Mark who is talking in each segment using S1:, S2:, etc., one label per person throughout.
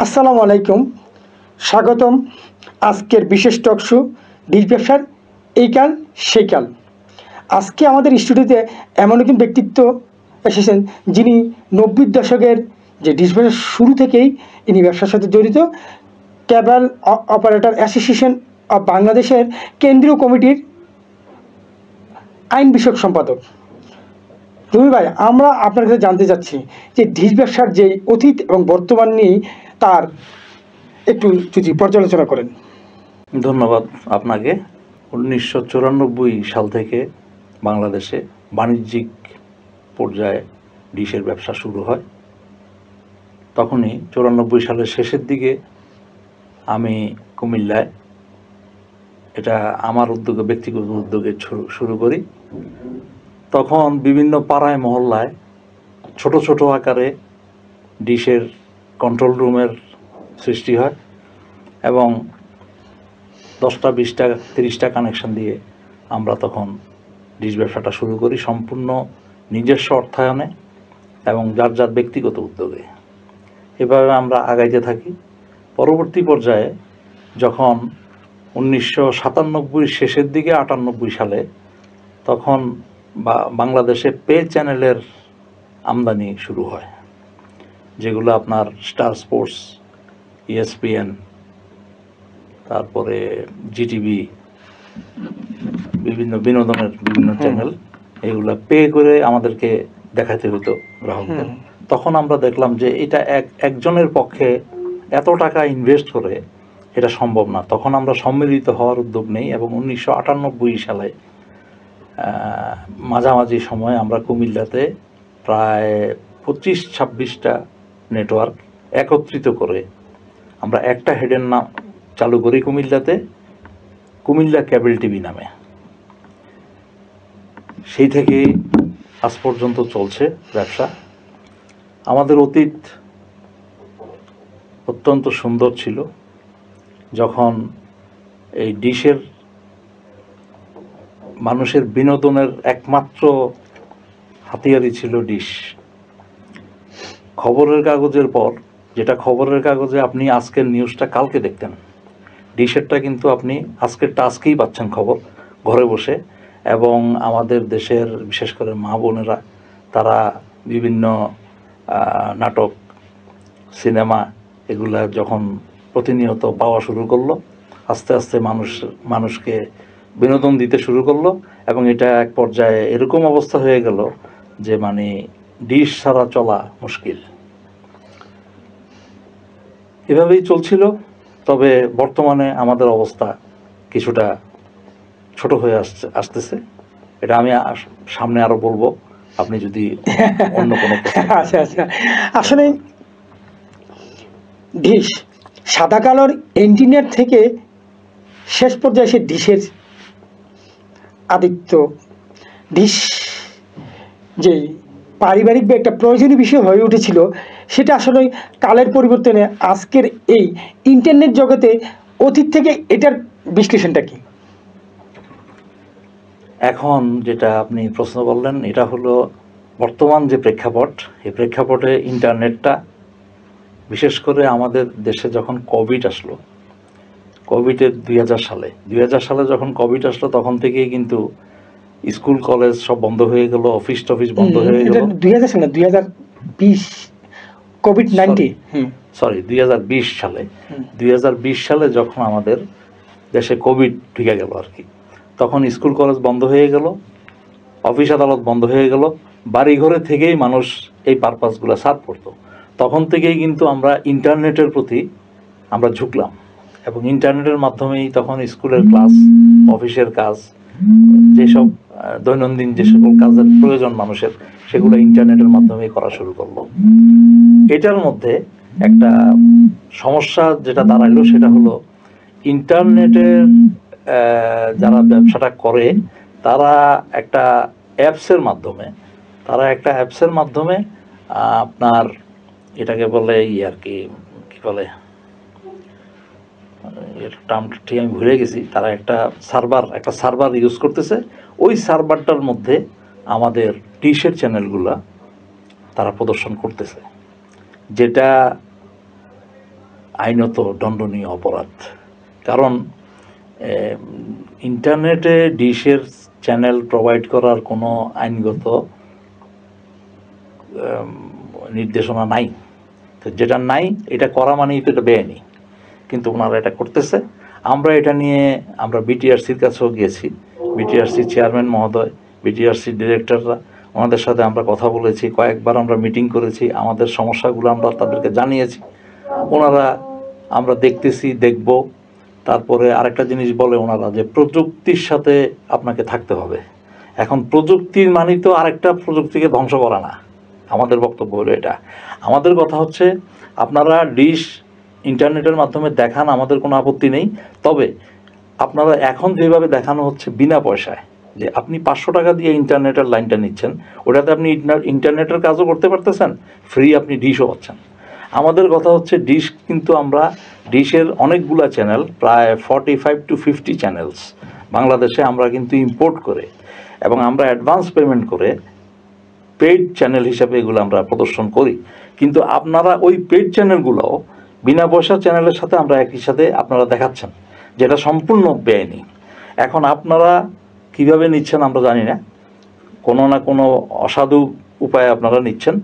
S1: আসসালামু আলাইকুম, স্বাগতম আজকের বিশেষ টক শো ডিশ ব্যবসার এই কাল সেই কাল। আজকে আমাদের স্টুডিওতে এমন একজন ব্যক্তিত্ব এসেছেন যিনি 90-র দশকের যে ডিশ ব্যবসার শুরু থেকেই ইনি ব্যবসার সাথে জড়িত। কেবল অপারেটর অ্যাসোসিয়েশন অব বাংলাদেশের কেন্দ্রীয় কমিটির আইন বিষয়ক সম্পাদক। রুমি ভাই, আমরা আপনার কাছে জানতে চাচ্ছি যে ডিশ ব্যবসার যে অতীত এবং বর্তমান নিয়ে তার একটু যদি পর্যালোচনা করেন।
S2: ধন্যবাদ আপনাকে। 1994 সাল থেকে বাংলাদেশে বাণিজ্যিক পর্যায়ে ডিশের ব্যবসা শুরু হয়। তখনই 94 সালের শেষের দিকে আমি কুমিল্লায়, এটা আমার উদ্যোগে, ব্যক্তিগত উদ্যোগে শুরু করি। তখন বিভিন্ন পাড়ায় মহল্লায় ছোট ছোট আকারে ডিশের কন্ট্রোল রুমের সৃষ্টি হয় এবং 10টা 20টা 30টা কানেকশন দিয়ে আমরা তখন ডিশ ব্যবসাটা শুরু করি, সম্পূর্ণ নিজস্ব অর্থায়নে এবং যার যার ব্যক্তিগত উদ্যোগে। এভাবে আমরা আগাইতে থাকি। পরবর্তী পর্যায়ে যখন 1997 শেষের দিকে 98 সালে তখন বাংলাদেশে পে চ্যানেলের আমদানি শুরু হয়, যেগুলো আপনার স্টার স্পোর্টস, ESPN, তারপরে জিটিভি, বিভিন্ন বিনোদনের বিভিন্ন চ্যানেল, এগুলো পে করে আমাদেরকে দেখাতে হতো গ্রাহকদের। তখন আমরা দেখলাম যে এটা একজনের পক্ষে এত টাকা ইনভেস্ট করে এটা সম্ভব না। তখন আমরা সম্মিলিত হওয়ার উদ্যোগ নেই এবং 1998 সালে মাঝামাঝি সময় আমরা কুমিল্লাতে প্রায় 25-26টা নেটওয়ার্ক একত্রিত করে আমরা একটা হেডের নাম চালু করি কুমিল্লাতে, কুমিল্লা কেবল টিভি নামে। সেই থেকেই আজ পর্যন্ত চলছে ব্যবসা। আমাদের অতীত অত্যন্ত সুন্দর ছিল। যখন এই ডিশের মানুষের বিনোদনের একমাত্র হাতিয়ারই ছিল ডিশ। খবরের কাগজের পর, যেটা খবরের কাগজে আপনি আজকের নিউজটা কালকে দেখতেন, ডিশেরটা কিন্তু আপনি আজকেরটা আজকেই পাচ্ছেন খবর ঘরে বসে। এবং আমাদের দেশের বিশেষ করে মা বোনেরা তারা বিভিন্ন নাটক, সিনেমা এগুলা যখন প্রতিনিয়ত পাওয়া শুরু করলো, আস্তে আস্তে মানুষকে বিনোদন দিতে শুরু করলো এবং এটা এক পর্যায়ে এরকম অবস্থা হয়ে গেল যে মানে ডিশ ছাড়া চলা মুশকিল। এভাবেই চলছিল। তবে বর্তমানে আমাদের অবস্থা কিছুটা ছোট হয়ে আসতেছে। এটা আমি সামনে আরো বলবো, আপনি যদি অন্য কোনো
S1: আচ্ছা, আসলে ডিশ সাদা কালোর ইন্টারনেট থেকে শেষ পর্যায়ে সে ডিশের আদিত্য, ডিশ যে পারিবারিক বা একটা প্রয়োজনীয় বিষয় হয়ে উঠেছিল, সেটা আসলে কালের পরিবর্তনে আজকের এই ইন্টারনেট জগতে অতীত থেকে এটার বিশ্লেষণটা কি?
S2: এখন যেটা আপনি প্রশ্ন করলেন, এটা হলো বর্তমান যে প্রেক্ষাপট, এই প্রেক্ষাপটে ইন্টারনেটটা, বিশেষ করে আমাদের দেশে যখন কোভিড আসলো, কোভিডের 2000 সালে যখন কোভিড আসলো, তখন থেকেই কিন্তু স্কুল কলেজ সব বন্ধ হয়ে গেল, অফিস টফিস বন্ধ হয়ে গেল।
S1: 2000 সালে 2020 কোভিড-19,
S2: সরি 2020 সালে 2020 সালে যখন আমাদের দেশে কোভিড ঢুকে গেল আর কি, তখন স্কুল কলেজ বন্ধ হয়ে গেল, অফিস আদালত বন্ধ হয়ে গেল, বাড়ি ঘরে থেকেই মানুষ এই পারপাসগুলো সার্ভ করতো। তখন থেকেই কিন্তু আমরা ইন্টারনেটের প্রতি আমরা ঝুঁকলাম এবং ইন্টারনেটের মাধ্যমেই তখন স্কুলের ক্লাস, অফিসের কাজ, যেসব দৈনন্দিন যে সকল কাজের প্রয়োজন মানুষের, সেগুলো ইন্টারনেটের মাধ্যমেই করা শুরু করলো। এটার মধ্যে একটা সমস্যা যেটা দাঁড়াইলো, সেটা হলো ইন্টারনেটের যারা ব্যবসাটা করে তারা একটা অ্যাপসের মাধ্যমে আপনার এটাকে বলে আর কি বলে, টার্মটা ঠিক আমি ভুলে গেছি, তারা একটা সার্ভার ইউজ করতেছে। ওই সার্ভারটার মধ্যে আমাদের ডিশের চ্যানেলগুলা তারা প্রদর্শন করতেছে, যেটা আইনত দণ্ডনীয় অপরাধ। কারণ ইন্টারনেটে ডিশের চ্যানেল প্রোভাইড করার কোনো আইনগত নির্দেশনা নাই। তো যেটা নাই এটা করা মানেই তো এটা বেআইনি, কিন্তু ওনারা এটা করতেছে। আমরা এটা নিয়ে আমরা বিটিআরসির কাছেও গিয়েছি, বিটিআরসির চেয়ারম্যান মহোদয়, বিটিআরসির ডিরেক্টররা, ওনাদের সাথে আমরা কথা বলেছি, কয়েকবার আমরা মিটিং করেছি, আমাদের সমস্যাগুলো আমরা তাদেরকে জানিয়েছি। ওনারা আমরা দেখতেছি, দেখব। তারপরে আরেকটা জিনিস বলে ওনারা যে প্রযুক্তির সাথে আপনাকে থাকতে হবে। এখন প্রযুক্তির মানে তো আরেকটা প্রযুক্তিকে ধ্বংস করা না, আমাদের বক্তব্য হলো এটা। আমাদের কথা হচ্ছে আপনারা ডিশ ইন্টারনেটের মাধ্যমে দেখান, আমাদের কোনো আপত্তি নেই। তবে আপনারা এখন যেভাবে দেখানো হচ্ছে বিনা পয়সায়, যে আপনি 500 টাকা দিয়ে ইন্টারনেটের লাইনটা নিচ্ছেন, ওটাতে আপনি ইন্টারনেটের কাজও করতে পারতেছেন, ফ্রি আপনি ডিশও পাচ্ছেন। আমাদের কথা হচ্ছে ডিশ কিন্তু আমরা ডিশের অনেকগুলা চ্যানেল, প্রায় 45 to 50 চ্যানেলস বাংলাদেশে আমরা কিন্তু ইম্পোর্ট করে এবং আমরা অ্যাডভান্স পেমেন্ট করে পেইড চ্যানেল হিসাবে এগুলো আমরা প্রদর্শন করি। কিন্তু আপনারা ওই পেইড চ্যানেলগুলোও বিনা পয়সা চ্যানেলের সাথে আমরা একই সাথে আপনারা দেখাচ্ছেন, যেটা সম্পূর্ণ বেআইনি। এখন আপনারা কিভাবে নিচ্ছেন আমরা জানি না, কোনো না কোনো অসাধু উপায়ে আপনারা নিচ্ছেন।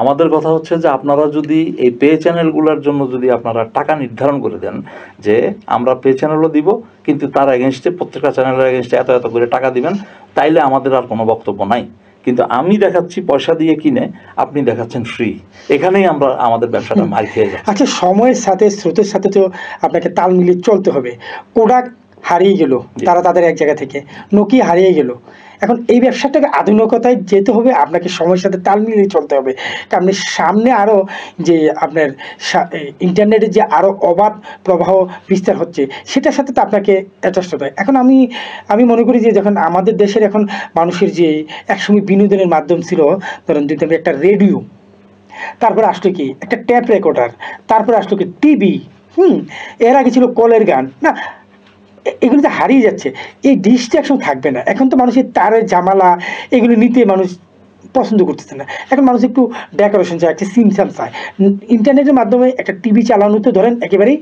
S2: আমাদের কথা হচ্ছে যে আপনারা যদি এই পে চ্যানেলগুলোর জন্য যদি আপনারা টাকা নির্ধারণ করে দেন, যে আমরা পে চ্যানেলও দিব কিন্তু তার এগেনস্টে প্রত্যেকটা চ্যানেলের এগেনস্টে এত এত করে টাকা দিবেন, তাইলে আমাদের আর কোনো বক্তব্য নাই। কিন্তু আমি দেখাচ্ছি পয়সা দিয়ে কিনে, আপনি দেখাচ্ছেন ফ্রি, এখানেই আমরা আমাদের ব্যবসাটা মার খেয়ে যাই।
S1: আচ্ছা, সময়ের সাথে স্রোতের সাথে তো আপনাকে তাল মিলিয়ে চলতে হবে। কোডাক হারিয়ে গেল, তারা তাদের এক জায়গা থেকে, নোকিয়া হারিয়ে গেল। এখন এই ব্যবসাটাকে আধুনিকতায় যেতে হবে, আপনাকে সময়ের সাথে তাল মিলিয়ে চলতে হবে। কারণ সামনে আরও যে আপনার ইন্টারনেটের যে আরও অবাধ প্রবাহ বিস্তার হচ্ছে, সেটার সাথে তো আপনাকে অ্যাডজাস্ট হতে হয়। এখন আমি মনে করি যে যখন আমাদের দেশের এখন মানুষের যে একসময় বিনোদনের মাধ্যম ছিল, ধরেন যদি আমি একটা রেডিও, তারপরে আসলো কি একটা ট্যাপ রেকর্ডার, তারপরে আসলো কি টিভি, এর আগে ছিল কলের গান, না এগুলো তো হারিয়ে যাচ্ছে। এই ডিস্ট্রাকশন থাকবে না। এখন তো মানুষের তারের জামালা এগুলো নিতে মানুষ পছন্দ করতেছে না। এখন মানুষ একটু ডেকোরেশন চায়, একটা সিমসাম চায়। ইন্টারনেটের মাধ্যমে একটা টিভি চালানো তো ধরেন একেবারেই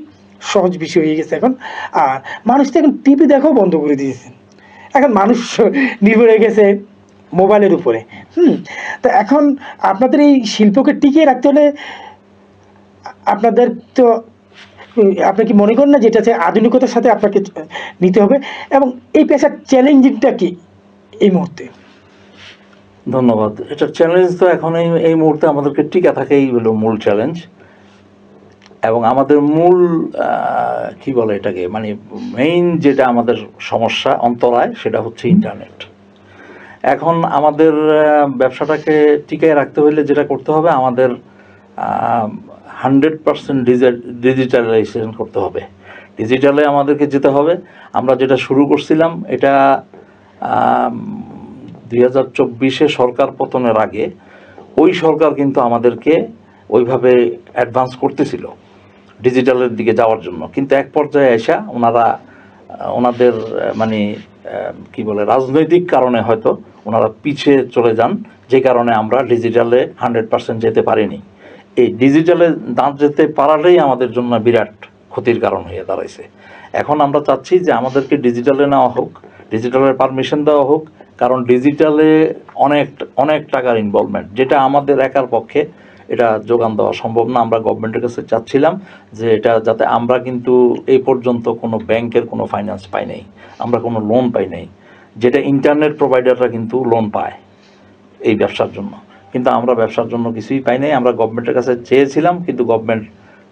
S1: সহজ বিষয় হয়ে গেছে এখন। আর মানুষ তো এখন টিভি দেখাও বন্ধ করে দিয়েছে। এখন মানুষ নির্ভর হয়ে গেছে মোবাইলের উপরে। তো এখন আপনাদের এই শিল্পকে টিকিয়ে রাখতে হলে আপনাদের তো, আপনি কি মনে করেন না যেটা আছে আধুনিকতার সাথে আপনাকে নিতে হবে? এবং এই পেশার চ্যালেঞ্জিংটা কি এই মুহূর্তে?
S2: ধন্যবাদ। এটার চ্যালেঞ্জ তো এখন এই মুহূর্তে আমাদেরকে টিকা থাকেই হলো মূল চ্যালেঞ্জ। এবং আমাদের মূল কি বলে এটাকে, মানে মেইন যেটা আমাদের সমস্যা অন্তরায়, সেটা হচ্ছে ইন্টারনেট। এখন আমাদের ব্যবসাটাকে টিকায় রাখতে হলে যেটা করতে হবে, আমাদের 100% ডিজিটালাইজেশন করতে হবে। ডিজিটালে আমাদেরকে যেতে হবে। আমরা যেটা শুরু করছিলাম এটা 2024-এ সরকার পতনের আগে ওই সরকার কিন্তু আমাদেরকে ওইভাবে অ্যাডভান্স করতেছিল ডিজিটালের দিকে যাওয়ার জন্য। কিন্তু এক পর্যায়ে এসে ওনাদের মানে কি বলে রাজনৈতিক কারণে হয়তো ওনারা পিছিয়ে চলে যান, যে কারণে আমরা ডিজিটালে 100% যেতে পারিনি। এই ডিজিটালে না যেতে পারাটাই আমাদের জন্য বিরাট ক্ষতির কারণ হয়ে দাঁড়াইছে। এখন আমরা চাচ্ছি যে আমাদেরকে ডিজিটালে নেওয়া হোক, ডিজিটালের পারমিশন দেওয়া হোক, কারণ ডিজিটালে অনেক টাকার ইনভলভমেন্ট, যেটা আমাদের একার পক্ষে এটা যোগান দেওয়া সম্ভব না। আমরা গভর্নমেন্টের কাছে চাচ্ছিলাম যে এটা যাতে, আমরা কিন্তু এই পর্যন্ত কোনো ব্যাংকের কোনো ফাইন্যান্স পাই নাই, আমরা কোনো লোন পাই নাই, যেটা ইন্টারনেট প্রোভাইডাররা কিন্তু লোন পায় এই ব্যবসার জন্য, কিন্তু আমরা ব্যবসার জন্য কিছুই পাই নাই। আমরা গভর্নমেন্টের কাছে চেয়েছিলাম, কিন্তু গভর্নমেন্ট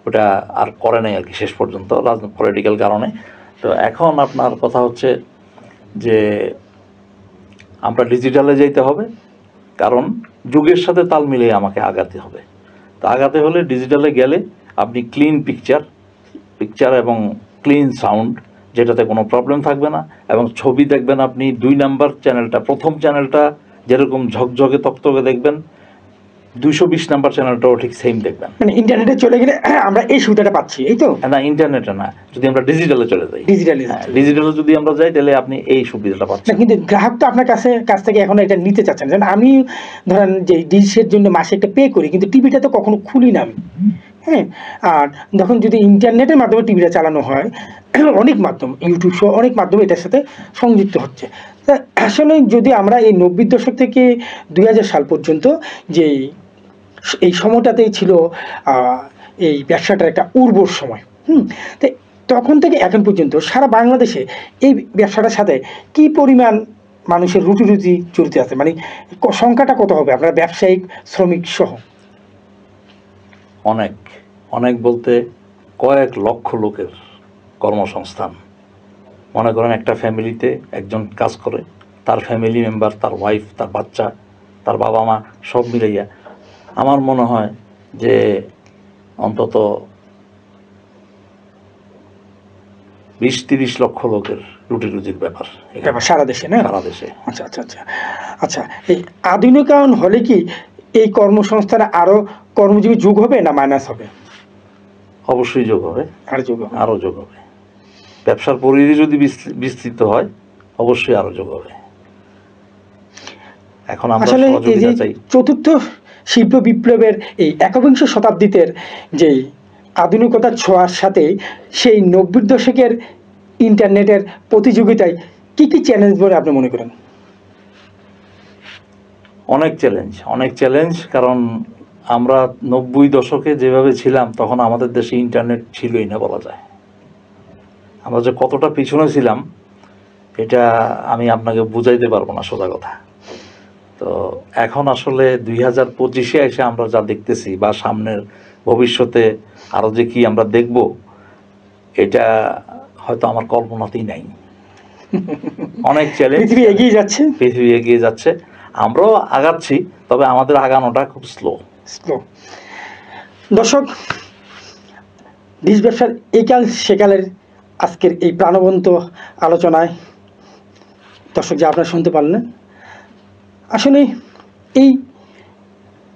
S2: ওটা আর করে নাই আর কি শেষ পর্যন্ত, পলিটিক্যাল কারণে। তো এখন আপনার কথা হচ্ছে যে আমরা ডিজিটালে যেতে হবে, কারণ যুগের সাথে তাল মিলিয়ে আমাকে আগাতে হবে। তো আগাতে হলে ডিজিটালে গেলে আপনি ক্লিন পিকচার এবং ক্লিন সাউন্ড, যেটাতে কোনো প্রবলেম থাকবে না, এবং ছবি দেখবেন আপনি 2 নাম্বার চ্যানেলটা, প্রথম চ্যানেলটা যেরকম ঝকঝকে তকতকে দেখবেন, 220 নাম্বার চ্যানেলটাও ঠিক সেম দেখবেন।
S1: মানে ইন্টারনেটে চলে গেলে আমরা এই সুবিধাটা পাচ্ছি, এই তো?
S2: না, ইন্টারনেটে না, যদি আমরা ডিজিটালে চলে যাই,
S1: ডিজিটালে
S2: যদি আমরা যাই, তাহলে আপনি এই সুবিধাটা পাচ্ছেন।
S1: কিন্তু গ্রাহক তো আপনার কাছ থেকে এখন এটা নিতে চাচ্ছেন। যেমন আমি ধরেন যে ডিশের জন্য মাসে একটা পে করি, কিন্তু টিভিটা তো কখনো খুলি না আমি। হ্যাঁ, আর যখন যদি ইন্টারনেটের মাধ্যমে টিভিটা চালানো হয়, অনেক মাধ্যম, ইউটিউব সহ অনেক মাধ্যমে এটার সাথে সংযুক্ত হচ্ছে। তা আসলে যদি আমরা এই 90-র দশক থেকে 2000 সাল পর্যন্ত যে এই সময়টাতেই ছিল এই ব্যবসাটার একটা উর্বর সময়। তো তখন থেকে এখন পর্যন্ত সারা বাংলাদেশে এই ব্যবসাটার সাথে কি পরিমাণ মানুষের রুটি জড়িত আছে, মানে সংখ্যাটা কত হবে আপনার ব্যবসায়িক শ্রমিক সহ?
S2: অনেক অনেক বলতে কয়েক লক্ষ লোকের কর্মসংস্থান। মনে করেন একটা ফ্যামিলিতে একজন কাজ করে, তার ফ্যামিলি মেম্বার, তার ওয়াইফ, তার বাচ্চা, তার বাবা মা সব মিলাইয়া আমার মনে হয় যে অন্তত 20-30 লক্ষ লোকের রুটির ব্যাপার
S1: সারা দেশে, না?
S2: সারা দেশে।
S1: আচ্ছা আচ্ছা আচ্ছা আচ্ছা, এই আধুনিকায়ন হলে কি এই কর্মসংস্থানে আরো কর্মজীবী যোগ হবে না মাইনাস হবে?
S2: অবশ্যই যোগ হবে,
S1: আরো
S2: যোগ হবে। ব্যবসার পরিধি যদি বিস্তৃত হয় অবশ্যই আরো যোগ হবে। এখন আমরা সহযোগিতা চাই।
S1: চতুর্থ শিল্প বিপ্লবের এই একবিংশ শতাব্দীতে যে আধুনিকতার ছোঁয়ার সাথে সেই 90-র দশকের ইন্টারনেটের প্রতিযোগিতায় কি কি চ্যালেঞ্জ বলে আপনি মনে করেন?
S2: অনেক চ্যালেঞ্জ, কারণ আমরা 90 দশকে যেভাবে ছিলাম তখন আমাদের দেশে ইন্টারনেট ছিলই না বলা যায়। আমরা যে কতটা পিছনে ছিলাম এটা আমি আপনাকে বুঝাইতে পারবো না, সোজা কথা। তো এখন আসলে 2025-এ এসে আমরা যা দেখতেছি বা সামনের ভবিষ্যতে আরো যে কি আমরা দেখব, এটা হয়তো আমার কল্পনাতেই নাই। অনেক চ্যালেঞ্জ, পৃথিবী এগিয়ে যাচ্ছে, আমরাও আগাচ্ছি, তবে আমাদের আগানোটা খুব স্লো।
S1: দর্শক, ডিশ ব্যবসার এইকাল সেকালের আজকের এই প্রাণবন্ত আলোচনায় দর্শক যে আপনারা শুনতে পারলেন, আসলে এই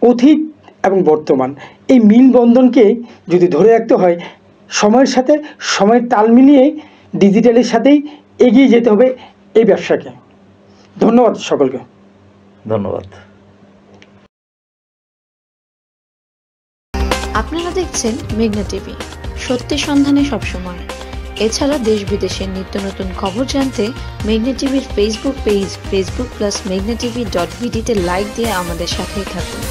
S1: অতীত এবং বর্তমান এই মিলবন্ধনকে যদি ধরে রাখতে হয়, সময়ের সাথে সময়ের তাল মিলিয়ে ডিজিটালের সাথেই এগিয়ে যেতে হবে এই ব্যবসাকে। ধন্যবাদ সকলকে।
S2: ধন্যবাদ।
S3: আপনারা দেখছেন মেঘনা টিভি, সত্যি সন্ধানে সবসময়। এছাড়া দেশ বিদেশের নিত্য নতুন খবর জানতে মেঘনা টিভির ফেসবুক পেজ facebook+meghna tv.bd তে লাইক দিয়ে আমাদের সাথেই থাকুন।